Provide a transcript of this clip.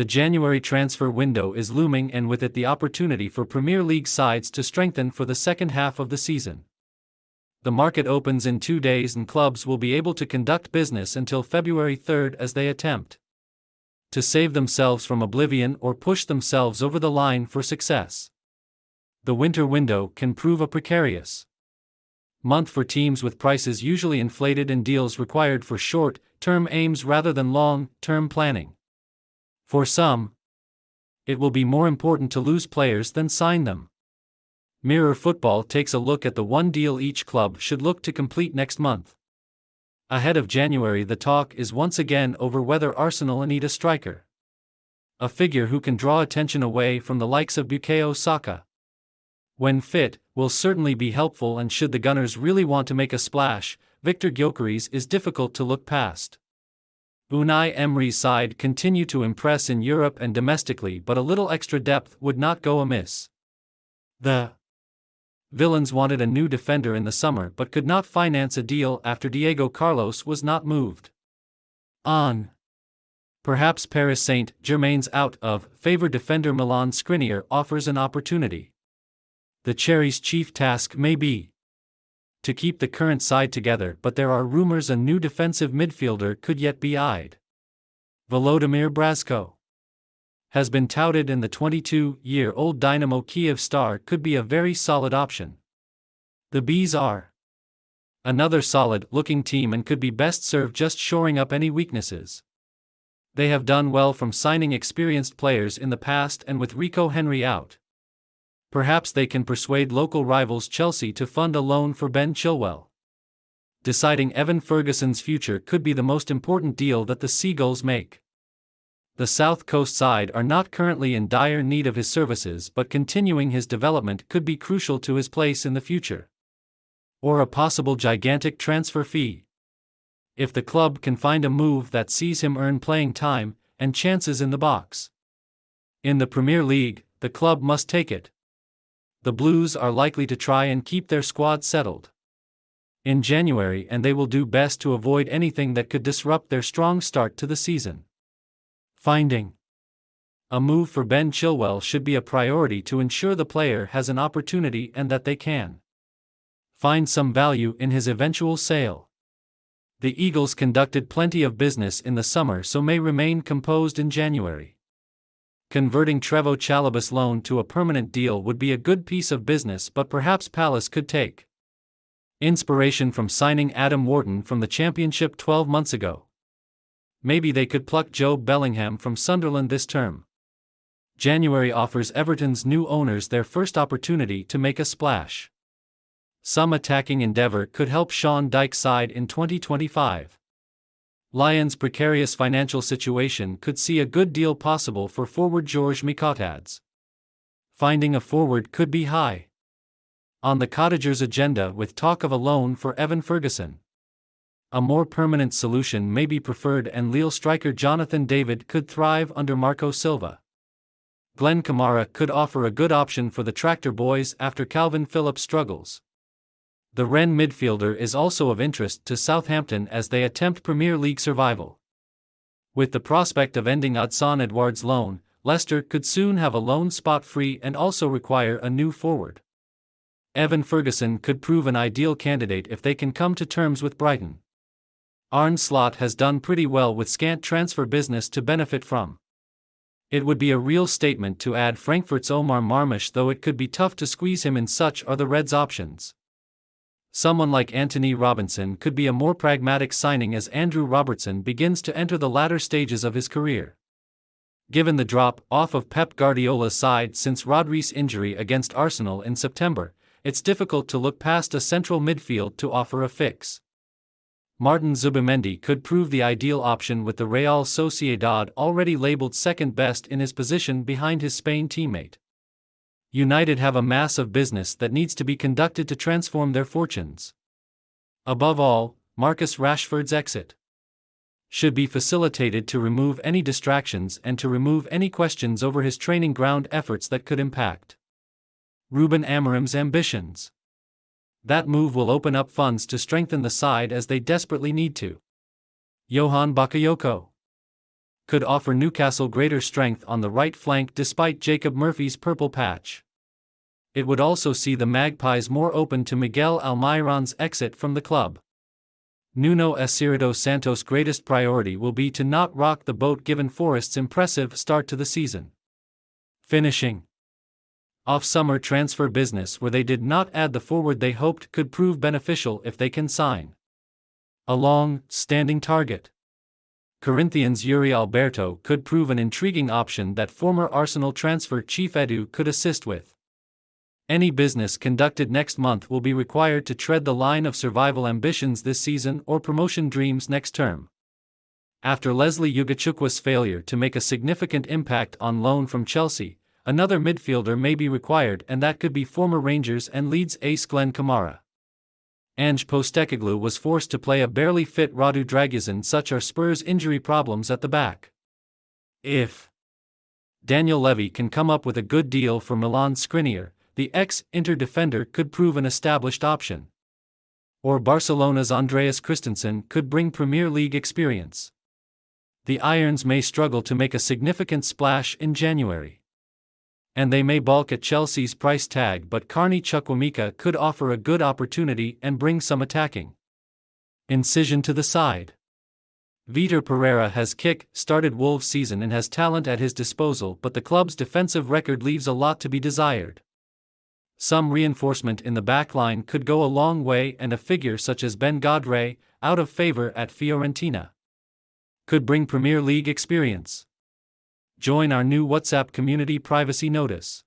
The January transfer window is looming, and with it the opportunity for Premier League sides to strengthen for the second half of the season. The market opens in 2 days and clubs will be able to conduct business until February 3rd as they attempt to save themselves from oblivion or push themselves over the line for success. The winter window can prove a precarious month for teams, with prices usually inflated and deals required for short-term aims rather than long-term planning. For some, it will be more important to lose players than sign them. Mirror Football takes a look at the one deal each club should look to complete next month. Ahead of January, the talk is once again over whether Arsenal need a striker, a figure who can draw attention away from the likes of Bukayo Saka. When fit, will certainly be helpful, and should the Gunners really want to make a splash, Victor Gyökeres is difficult to look past. Unai Emery's side continue to impress in Europe and domestically, but a little extra depth would not go amiss. The Villains wanted a new defender in the summer but could not finance a deal after Diego Carlos was not moved on. Perhaps Paris Saint-Germain's out of favor defender Milan Skriniar offers an opportunity. The Cherries' chief task may be to keep the current side together, but there are rumors a new defensive midfielder could yet be eyed. Volodymyr Brazko has been touted, and the 22-year-old Dynamo Kiev star could be a very solid option. The Bees are another solid-looking team and could be best served just shoring up any weaknesses. They have done well from signing experienced players in the past, and with Rico Henry out, perhaps they can persuade local rivals Chelsea to fund a loan for Ben Chilwell. Deciding Evan Ferguson's future could be the most important deal that the Seagulls make. The South Coast side are not currently in dire need of his services, but continuing his development could be crucial to his place in the future. Or a possible gigantic transfer fee, if the club can find a move that sees him earn playing time and chances in the box. In the Premier League, the club must take it. The Blues are likely to try and keep their squad settled in January, and they will do best to avoid anything that could disrupt their strong start to the season. Finding a move for Ben Chilwell should be a priority to ensure the player has an opportunity and that they can find some value in his eventual sale. The Eagles conducted plenty of business in the summer, so may remain composed in January. Converting Trevoh Chalobah's loan to a permanent deal would be a good piece of business, but perhaps Palace could take inspiration from signing Adam Wharton from the Championship 12 months ago. Maybe they could pluck Jobe Bellingham from Sunderland this term. January offers Everton's new owners their first opportunity to make a splash. Some attacking endeavour could help Sean Dyche's side in 2025. Lions' precarious financial situation could see a good deal possible for forward George Mikotadze. Finding a forward could be high on the Cottagers' agenda, with talk of a loan for Evan Ferguson. A more permanent solution may be preferred, and Lille striker Jonathan David could thrive under Marco Silva. Glenn Kamara could offer a good option for the Tractor Boys after Calvin Phillips struggles. The Rennes midfielder is also of interest to Southampton as they attempt Premier League survival. With the prospect of ending Odsonne Edouard's loan, Leicester could soon have a loan spot free and also require a new forward. Evan Ferguson could prove an ideal candidate if they can come to terms with Brighton. Arne Slot has done pretty well with scant transfer business to benefit from. It would be a real statement to add Frankfurt's Omar Marmush, though it could be tough to squeeze him in. Such are the Reds' options. Someone like Anthony Robinson could be a more pragmatic signing as Andrew Robertson begins to enter the latter stages of his career. Given the drop-off of Pep Guardiola's side since Rodri's injury against Arsenal in September, it's difficult to look past a central midfield to offer a fix. Martin Zubimendi could prove the ideal option, with the Real Sociedad already labelled second best in his position behind his Spain teammate. United have a mass of business that needs to be conducted to transform their fortunes. Above all, Marcus Rashford's exit should be facilitated to remove any distractions and to remove any questions over his training ground efforts that could impact Ruben Amorim's ambitions. That move will open up funds to strengthen the side as they desperately need to. Johan Bakayoko could offer Newcastle greater strength on the right flank despite Jacob Murphy's purple patch. It would also see the Magpies more open to Miguel Almiron's exit from the club. Nuno Espirito Santos' greatest priority will be to not rock the boat given Forest's impressive start to the season. Finishing off summer transfer business where they did not add the forward they hoped could prove beneficial if they can sign a long-standing target. Corinthians' Yuri Alberto could prove an intriguing option that former Arsenal transfer chief Edu could assist with. Any business conducted next month will be required to tread the line of survival ambitions this season or promotion dreams next term. After Leslie Ugachukwa's failure to make a significant impact on loan from Chelsea, another midfielder may be required, and that could be former Rangers and Leeds ace Glenn Kamara. Ange Postecoglou was forced to play a barely fit Radu Dragusin. Such are Spurs' injury problems at the back. If Daniel Levy can come up with a good deal for Milan Skriniar, the ex-Inter defender could prove an established option. Or Barcelona's Andreas Christensen could bring Premier League experience. The Irons may struggle to make a significant splash in January. And they may balk at Chelsea's price tag, but Carney Chukwuemeka could offer a good opportunity and bring some attacking incision to the side. Vitor Pereira has kick-started Wolves' season and has talent at his disposal, but the club's defensive record leaves a lot to be desired. Some reinforcement in the back line could go a long way, and a figure such as Ben Godfrey, out of favor at Fiorentina, could bring Premier League experience. Join our new WhatsApp community privacy notice.